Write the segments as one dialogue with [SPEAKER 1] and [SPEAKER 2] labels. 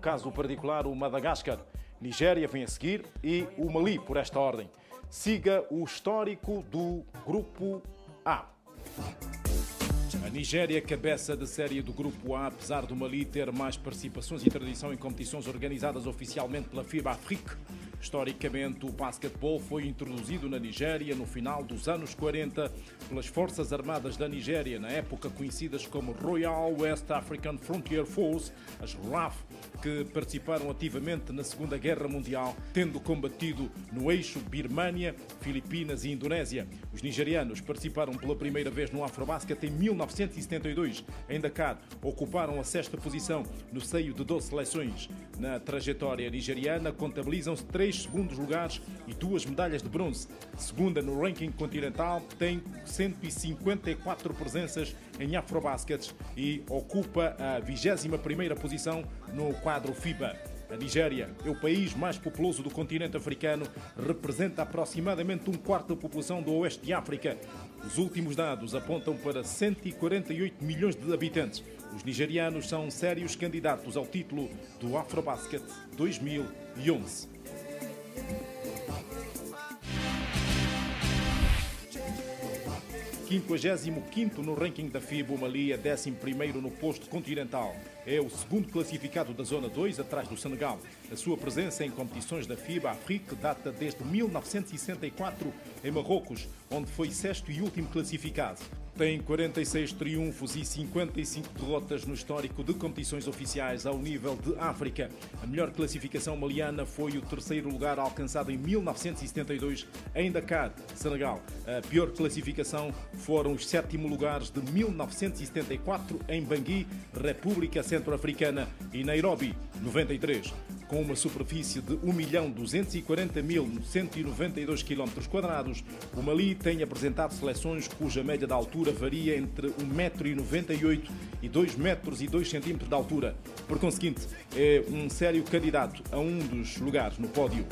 [SPEAKER 1] Caso particular, o Madagascar. Nigéria vem a seguir e o Mali por esta ordem. Siga o histórico do Grupo A. A Nigéria, cabeça de série do Grupo A, apesar do Mali ter mais participações e tradição em competições organizadas oficialmente pela FIBA Afrique. Historicamente, o basquetebol foi introduzido na Nigéria no final dos anos 40 pelas Forças Armadas da Nigéria, na época conhecidas como Royal West African Frontier Force, as RAF, que participaram ativamente na Segunda Guerra Mundial, tendo combatido no eixo Birmânia, Filipinas e Indonésia. Os nigerianos participaram pela primeira vez no Afrobasket em 1972. Em Dakar, ocuparam a 6ª posição no seio de 12 seleções. Na trajetória nigeriana, contabilizam-se 3 segundos lugares e 2 medalhas de bronze. Segunda no ranking continental, tem 154 presenças em Afrobasket e ocupa a 21ª posição no quadro FIBA. A Nigéria é o país mais populoso do continente africano, representa aproximadamente 1/4 da população do oeste de África. Os últimos dados apontam para 148 milhões de habitantes. Os nigerianos são sérios candidatos ao título do Afrobasket 2011. O 55º no ranking da FIBA, o Mali é 11º no posto continental. É o segundo classificado da Zona 2, atrás do Senegal. A sua presença em competições da FIBA Afrique data desde 1964 em Marrocos, onde foi 6º e último classificado. Tem 46 triunfos e 55 derrotas no histórico de competições oficiais ao nível de África. A melhor classificação maliana foi o 3º lugar alcançado em 1972 em Dakar, Senegal. A pior classificação foram os 7º lugares de 1974 em Bangui, República Centro-Africana, e Nairobi, 93. Com uma superfície de 1.240.192 km², o Mali tem apresentado seleções cuja média de altura varia entre 1,98 m e 2,02 m de altura. Por conseguinte, é um sério candidato a um dos lugares no pódio.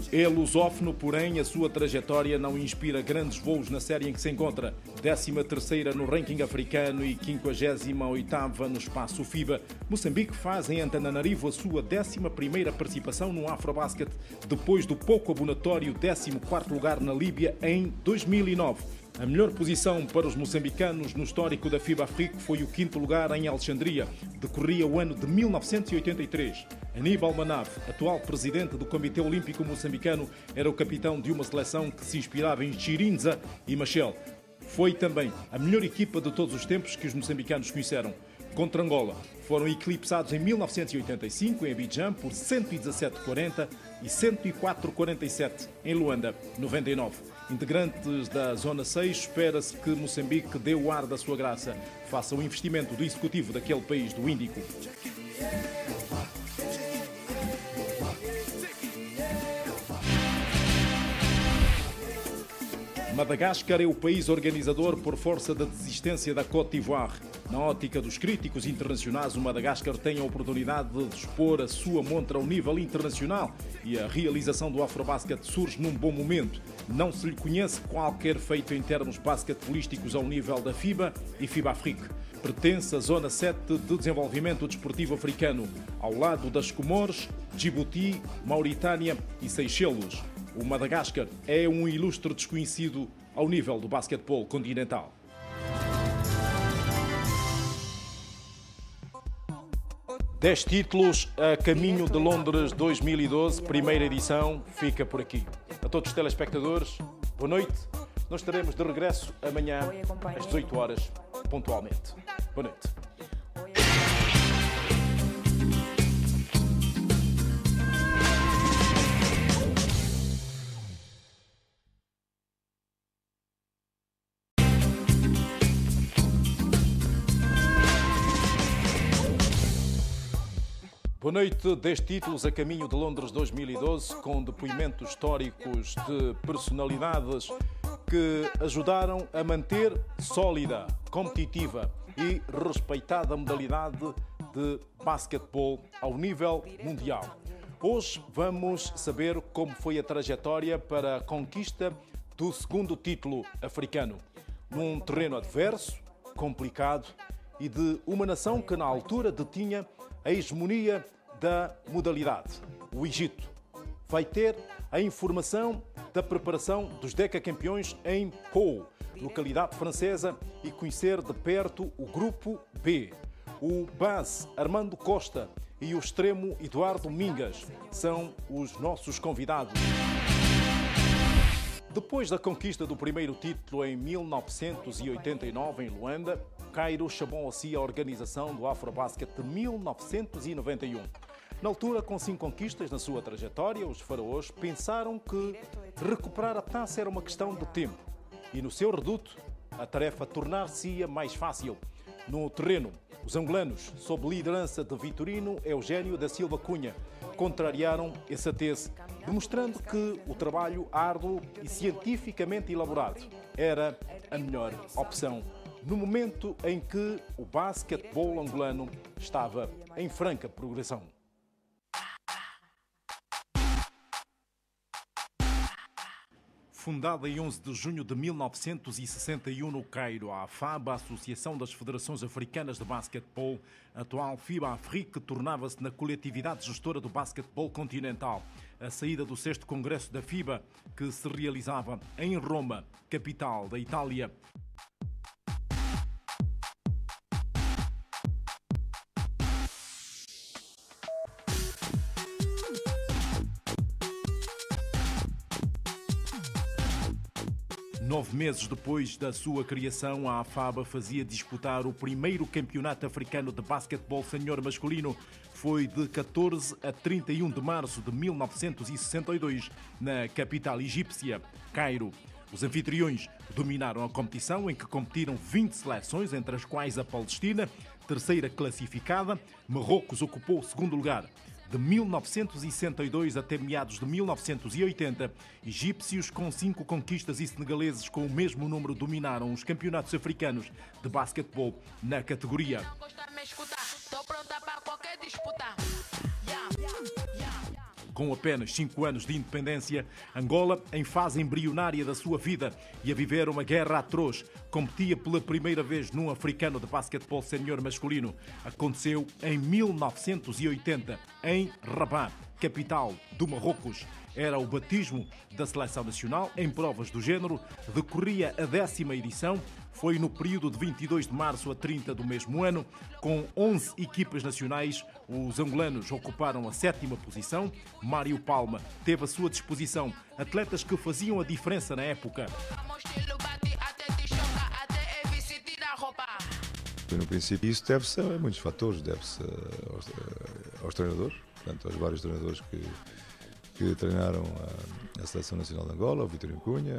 [SPEAKER 1] É lusófono, porém, a sua trajetória não inspira grandes voos na série em que se encontra. 13ª no ranking africano e 58ª no espaço FIBA. Moçambique faz em Antananarivo a sua 11ª participação no Afrobasket, depois do pouco abonatório 14º lugar na Líbia em 2009. A melhor posição para os moçambicanos no histórico da FIBA Afrique foi o 5º lugar em Alexandria. Decorria o ano de 1983. Aníbal Manaf, atual presidente do Comitê Olímpico Moçambicano, era o capitão de uma seleção que se inspirava em Chirinza e Machel. Foi também a melhor equipa de todos os tempos que os moçambicanos conheceram. Contra Angola, foram eclipsados em 1985 em Abidjan por 117-40 e 104-47 em Luanda, 99. Integrantes da Zona 6, espera-se que Moçambique dê o ar da sua graça, faça o investimento do executivo daquele país do Índico. Madagascar é o país organizador por força da desistência da Côte d'Ivoire. Na ótica dos críticos internacionais, o Madagascar tem a oportunidade de expor a sua montra ao nível internacional e a realização do Afrobasket surge num bom momento. Não se lhe conhece qualquer feito em termos basquetebolísticos ao nível da FIBA e FIBA Afrique. Pertence à Zona 7 de Desenvolvimento Desportivo Africano, ao lado das Comores, Djibouti, Mauritânia e Seychelles. O Madagascar é um ilustre desconhecido ao nível do basquetebol continental. Dez títulos a caminho de Londres 2012, primeira edição, fica por aqui. A todos os telespectadores, boa noite. Nós estaremos de regresso amanhã às 18 horas, pontualmente. Boa noite. Boa noite. 10 títulos a caminho de Londres 2012, com depoimentos históricos de personalidades que ajudaram a manter sólida, competitiva e respeitada a modalidade de basquetebol ao nível mundial. Hoje vamos saber como foi a trajetória para a conquista do segundo título africano, num terreno adverso, complicado e de uma nação que na altura detinha a hegemonia da modalidade, o Egito. Vai ter a informação da preparação dos decacampeões em Pau, localidade francesa, e conhecer de perto o grupo B. O base Armando Costa e o extremo Eduardo Mingas são os nossos convidados. Depois da conquista do primeiro título em 1989 em Luanda, Cairo chamou a si a organização do Afrobasket de 1991. Na altura, com 5 conquistas na sua trajetória, os faraós pensaram que recuperar a taça era uma questão de tempo. E no seu reduto, a tarefa tornar-se-ia mais fácil. No terreno, os angolanos, sob liderança de Vitorino Eugênio da Silva Cunha, contrariaram essa tese, demonstrando que o trabalho árduo e cientificamente elaborado era a melhor opção no momento em que o basquetebol angolano estava em franca progressão. Fundada em 11 de junho de 1961 no Cairo, a AFAB, a Associação das Federações Africanas de Basquetebol, a atual FIBA Afrique, tornava-se na coletividade gestora do basquetebol continental. A saída do 6º Congresso da FIBA, que se realizava em Roma, capital da Itália. Nove meses depois da sua criação, a AFAB fazia disputar o primeiro campeonato africano de basquetebol sénior masculino. Foi de 14 a 31 de março de 1962, na capital egípcia, Cairo. Os anfitriões dominaram a competição, em que competiram 20 seleções, entre as quais a Palestina, terceira classificada. Marrocos ocupou o segundo lugar. De 1962 até meados de 1980, egípcios com 5 conquistas e senegaleses com o mesmo número dominaram os campeonatos africanos de basquetebol na categoria. Com apenas 5 anos de independência, Angola, em fase embrionária da sua vida e a viver uma guerra atroz, competia pela primeira vez num africano de basquetebol sénior masculino. Aconteceu em 1980, em Rabat, capital do Marrocos. Era o batismo da seleção nacional em provas do género. Decorria a 10ª edição. Foi no período de 22 de março a 30 do mesmo ano. Com 11 equipas nacionais, os angolanos ocuparam a 7ª posição. Mário Palma teve à sua disposição atletas que faziam a diferença na época.
[SPEAKER 2] No princípio, isso deve-se a muitos fatores. Deve-se aos treinadores, portanto, aos vários treinadores que treinaram a Seleção Nacional de Angola, o Vitorino Cunha,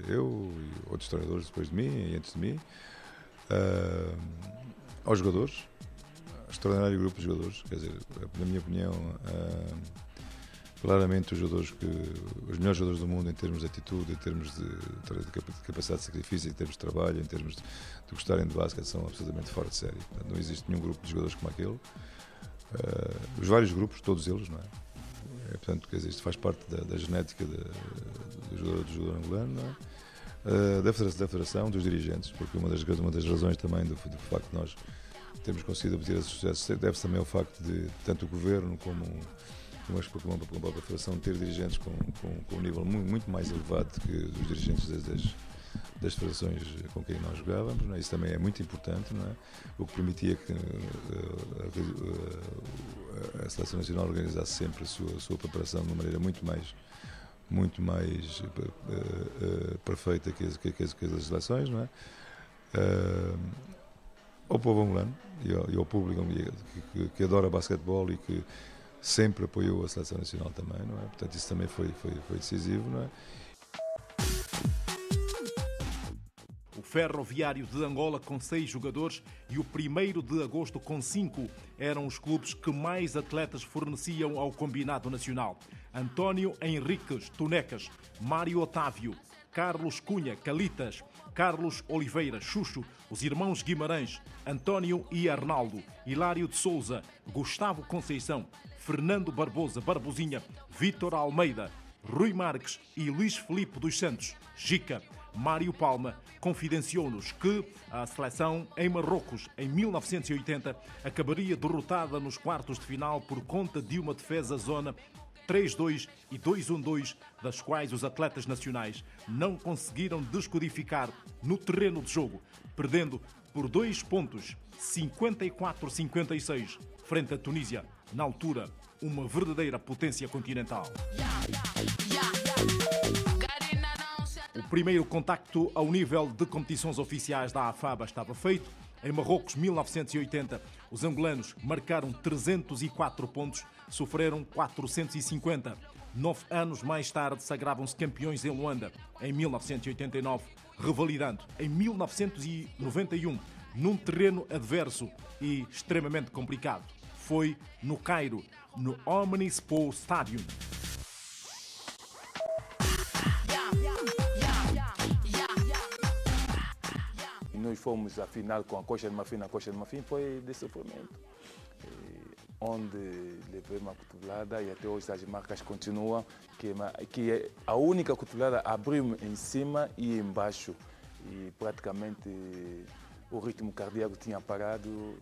[SPEAKER 2] eu e outros treinadores depois de mim e antes de mim, aos jogadores, extraordinário grupo de jogadores, quer dizer, na minha opinião, claramente os melhores jogadores do mundo em termos de atitude, em termos de capacidade de sacrifício, em termos de trabalho, em termos de gostarem de basquete, são absolutamente fora de série. Portanto, não existe nenhum grupo de jogadores como aquele. Os vários grupos, todos eles, não é? Portanto, quer dizer, isto faz parte da genética do jogador angolano, não é? Da federação, dos dirigentes, porque uma das razões também do facto de nós termos conseguido obter esse sucesso deve-se também ao facto de tanto o governo como a própria federação ter dirigentes com um nível muito mais elevado que os dirigentes das federações com quem nós jogávamos, não é? Isso também é muito importante, não é? O que permitia que a Seleção Nacional organizasse sempre a sua preparação de uma maneira muito mais perfeita que as seleções, não é? Ao povo angolano e ao público que adora basquetebol e que sempre apoiou a Seleção Nacional também, não é? Portanto, isso também foi decisivo, não é?
[SPEAKER 1] O Ferroviário de Angola com 6 jogadores e o 1º de agosto com 5 eram os clubes que mais atletas forneciam ao combinado nacional. António Henriques Tunecas, Mário Otávio, Carlos Cunha Calitas, Carlos Oliveira Xuxo, os irmãos Guimarães, António e Arnaldo, Hilário de Souza, Gustavo Conceição, Fernando Barbosa Barbosinha, Vítor Almeida, Rui Marques e Luís Filipe dos Santos, Gica. Mário Palma confidenciou-nos que a seleção em Marrocos, em 1980, acabaria derrotada nos quartos de final por conta de uma defesa-zona 3-2 e 2-1-2, das quais os atletas nacionais não conseguiram descodificar no terreno de jogo, perdendo por 2 pontos, 54-56, frente à Tunísia, na altura, uma verdadeira potência continental. O primeiro contacto ao nível de competições oficiais da AFABA estava feito. Em Marrocos, 1980, os angolanos marcaram 304 pontos, sofreram 450. 9 anos mais tarde, sagravam-se campeões em Luanda, em 1989, revalidando em 1991, num terreno adverso e extremamente complicado. Foi no Cairo, no Omnisport Stadium.
[SPEAKER 3] Nós fomos à final com a Coxa de Marfim. A Coxa de Marfim foi de sofrimento, onde levei uma cotovelada e até hoje as marcas continuam, que a única cotovelada abriu em cima e embaixo, e praticamente o ritmo cardíaco tinha parado.